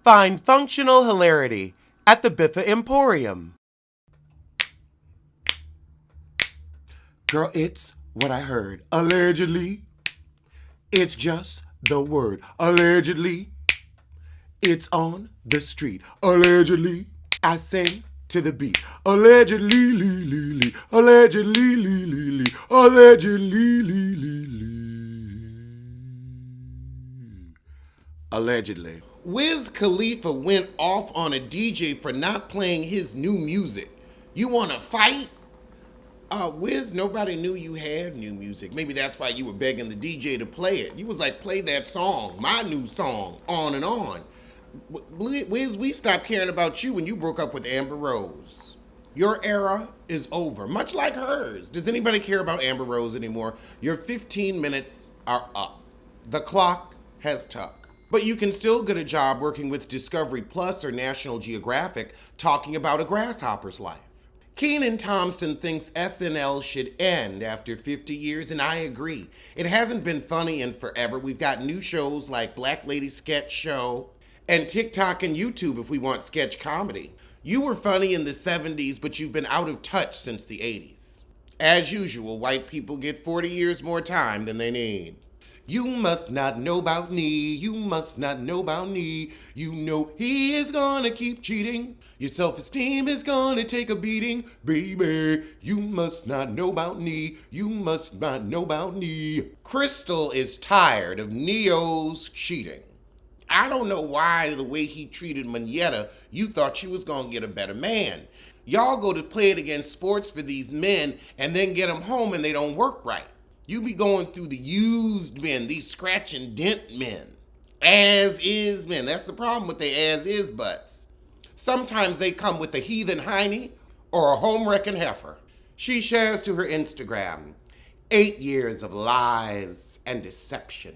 Find functional hilarity at the Biffa Emporium. Girl, it's what I heard. Allegedly, it's just the word. Allegedly, it's on the street. Allegedly, I sing to the beat. Allegedly, lee, lee, lee. Allegedly, lee, lee, lee. Allegedly, lee, lee, lee. Allegedly. Wiz Khalifa went off on a DJ for not playing his new music. You want to fight? Wiz, nobody knew you had new music. Maybe that's why you were begging the DJ to play it. You was like, play that song, my new song, on and on. Wiz, we stopped caring about you when you broke up with Amber Rose. Your era is over, much like hers. Does anybody care about Amber Rose anymore? Your 15 minutes are up. The clock has tuck. But you can still get a job working with Discovery Plus or National Geographic talking about a grasshopper's life. Kenan Thompson thinks SNL should end after 50 years, and I agree. It hasn't been funny in forever. We've got new shows like Black Lady Sketch Show and TikTok and YouTube if we want sketch comedy. You were funny in the 70s, but you've been out of touch since the 80s. As usual, white people get 40 years more time than they need. You must not know about me, you must not know about me. You know he is gonna keep cheating. Your self-esteem is gonna take a beating. Baby, you must not know about me, you must not know about me. Crystal is tired of Neyo's cheating. I don't know why the way he treated Moneta, you thought she was gonna get a better man. Y'all go to play it against sports for these men and then get them home and they don't work right. You be going through the used men, these scratch and dent men. As is men. That's the problem with the as is butts. Sometimes they come with a heathen hiney or a home wrecking heifer. She shares to her Instagram 8 years of lies and deception.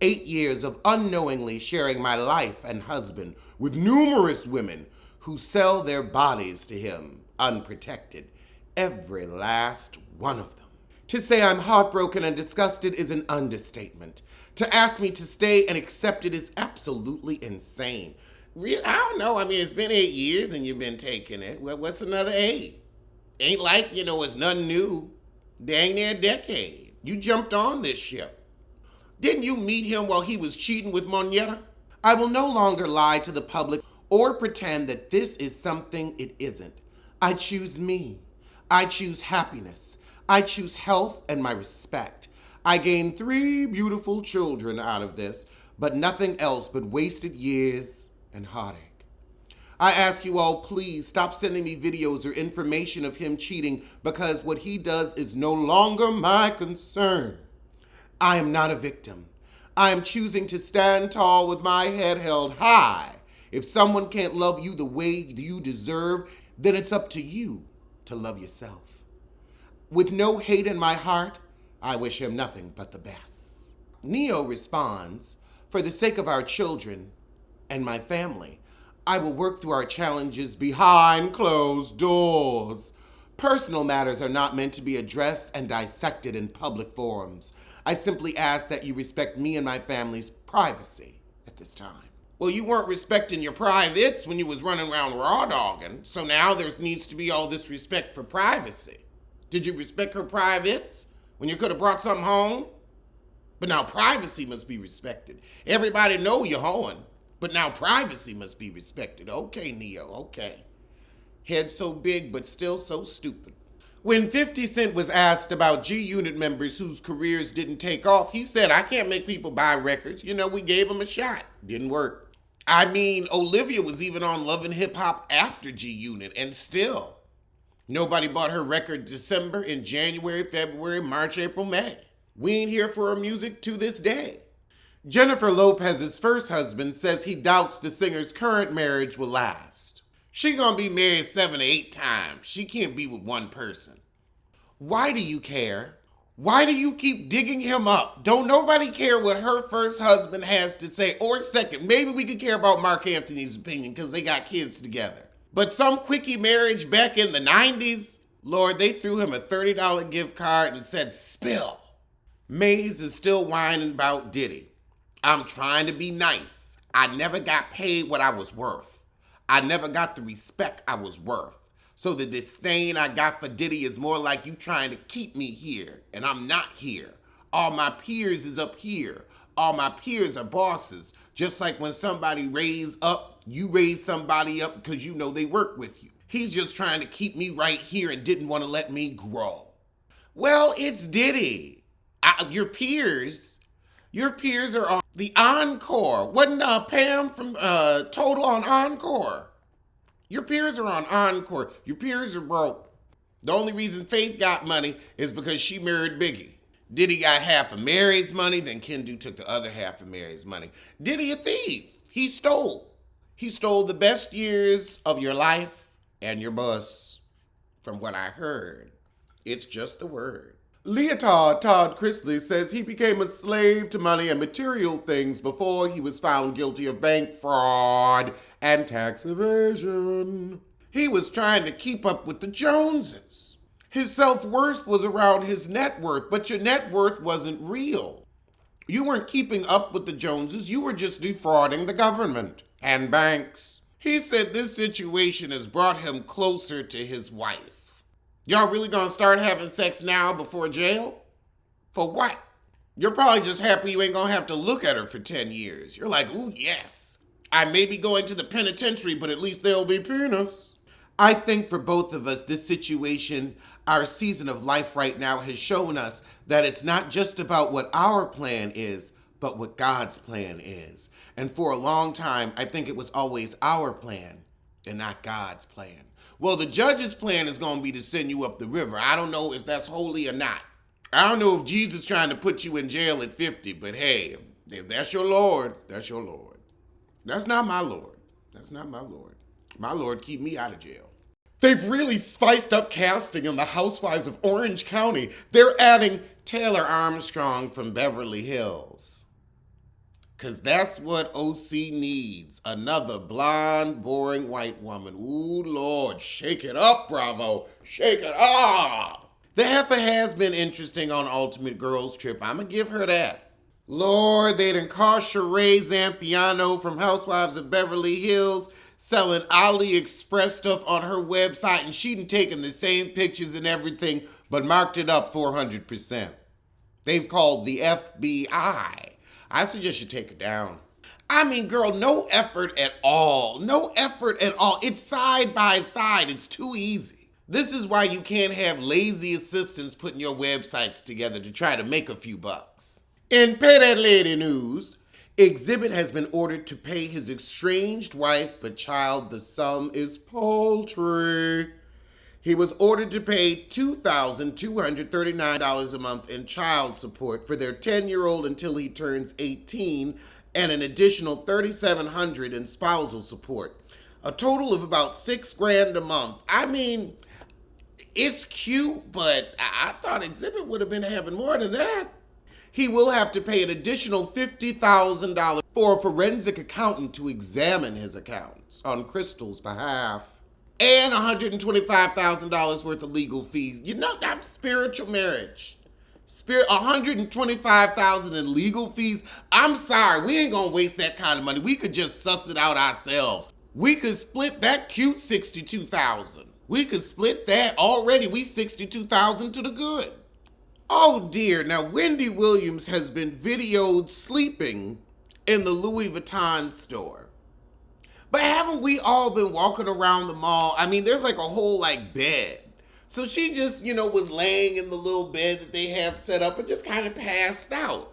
8 years of unknowingly sharing my life and husband with numerous women who sell their bodies to him unprotected. Every last one of them. To say I'm heartbroken and disgusted is an understatement. To ask me to stay and accept it is absolutely insane. I don't know. I mean, it's been 8 years and you've been taking it. Well, what's another 8? Ain't like, it's nothing new. Dang near a decade. You jumped on this ship. Didn't you meet him while he was cheating with Moneta? I will no longer lie to the public or pretend that this is something it isn't. I choose me. I choose happiness. I choose health and my respect. I gained 3 beautiful children out of this, but nothing else but wasted years and heartache. I ask you all, please stop sending me videos or information of him cheating because what he does is no longer my concern. I am not a victim. I am choosing to stand tall with my head held high. If someone can't love you the way you deserve, then it's up to you to love yourself. With no hate in my heart, I wish him nothing but the best. Neyo responds, for the sake of our children and my family, I will work through our challenges behind closed doors. Personal matters are not meant to be addressed and dissected in public forums. I simply ask that you respect me and my family's privacy at this time. Well, you weren't respecting your privates when you was running around raw dogging, so now there needs to be all this respect for privacy. Did you respect her privates when you could have brought something home? But now privacy must be respected. Everybody know you're hoeing, but now privacy must be respected. Okay, Neyo, okay. Head so big, but still so stupid. When 50 Cent was asked about G-Unit members whose careers didn't take off, he said, I can't make people buy records. We gave them a shot. Didn't work. I mean, Olivia was even on Love and Hip Hop after G-Unit, and still. Nobody bought her record December, in January, February, March, April, May. We ain't here for her music to this day. Jennifer Lopez's first husband says he doubts the singer's current marriage will last. She gonna be married 7 or 8 times. She can't be with one person. Why do you care? Why do you keep digging him up? Don't nobody care what her first husband has to say, or second. Maybe we could care about Mark Anthony's opinion because they got kids together. But some quickie marriage back in the 90s, Lord, they threw him a $30 gift card and said, spill. Maze is still whining about Diddy. I'm trying to be nice. I never got paid what I was worth. I never got the respect I was worth. So the disdain I got for Diddy is more like you trying to keep me here, and I'm not here. All my peers is up here. All my peers are bosses. Just like when somebody raise up, you raise somebody up because you know they work with you. He's just trying to keep me right here and didn't want to let me grow. Well, it's Diddy. Your peers are on the Encore. Wasn't Pam from Total on Encore? Your peers are on Encore. Your peers are broke. The only reason Faith got money is because she married Biggie. Diddy got half of Mary's money, then Kendu took the other half of Mary's money. Diddy a thief. He stole. He stole the best years of your life and your bus. From what I heard, it's just the word. Leotard Todd Chrisley says he became a slave to money and material things before he was found guilty of bank fraud and tax evasion. He was trying to keep up with the Joneses. His self-worth was around his net worth, but your net worth wasn't real. You weren't keeping up with the Joneses, you were just defrauding the government and banks. He said this situation has brought him closer to his wife. Y'all really gonna start having sex now before jail? For what? You're probably just happy you ain't gonna have to look at her for 10 years. You're like, ooh, yes. I may be going to the penitentiary, but at least there'll be penis. I think for both of us, this situation, our season of life right now has shown us that it's not just about what our plan is, but what God's plan is. And for a long time, I think it was always our plan and not God's plan. Well, the judge's plan is going to be to send you up the river. I don't know if that's holy or not. I don't know if Jesus is trying to put you in jail at 50, but hey, if that's your Lord, that's your Lord. That's not my Lord. That's not my Lord. My Lord keep me out of jail. They've really spiced up casting in the Housewives of Orange County. They're adding Taylor Armstrong from Beverly Hills. Because that's what OC needs. Another blonde, boring white woman. Ooh, Lord, shake it up, Bravo. Shake it up. The heifer has been interesting on Ultimate Girls Trip. I'm going to give her that. Lord, they done caught Sheree Zampiano from Housewives of Beverly Hills selling AliExpress stuff on her website, and she done taken the same pictures and everything, but marked it up 400%. They've called the FBI. I suggest you take it down. I mean, girl, no effort at all. No effort at all. It's side by side. It's too easy. This is why you can't have lazy assistants putting your websites together to try to make a few bucks. In Pay That Lady news, Exhibit has been ordered to pay his estranged wife but child. The sum is paltry. He was ordered to pay $2,239 a month in child support for their 10-year-old until he turns 18 and an additional $3,700 in spousal support. A total of about $6,000 a month. I mean, it's cute, but I thought Exhibit would have been having more than that. He will have to pay an additional $50,000 for a forensic accountant to examine his accounts on Crystal's behalf. And $125,000 worth of legal fees. You know, that's spiritual marriage. $125,000 in legal fees. I'm sorry, we ain't gonna waste that kind of money. We could just suss it out ourselves. We could split that cute $62,000. We could split that already. We $62,000 to the good. Oh dear, now Wendy Williams has been videoed sleeping in the Louis Vuitton store. But haven't we all been walking around the mall? I mean, there's like a whole bed. So she just, was laying in the little bed that they have set up and just kind of passed out.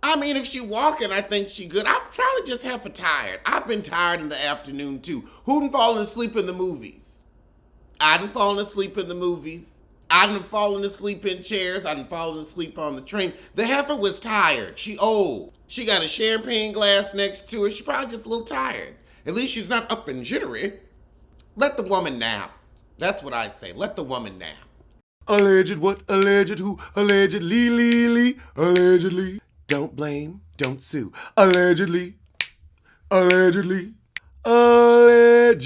I mean, if she walking, I think she good. I'm probably just half tired. I've been tired in the afternoon too. Who done fallen asleep in the movies? I done fallen asleep in the movies. I done fallen asleep in chairs. I done fallen asleep on the train. The heifer was tired. She old. She got a champagne glass next to her. She probably just a little tired. At least she's not up and jittery. Let the woman nap. That's what I say. Let the woman nap. Alleged what? Alleged who? Allegedly. Allegedly. Don't blame. Don't sue. Allegedly. Allegedly. Allegedly.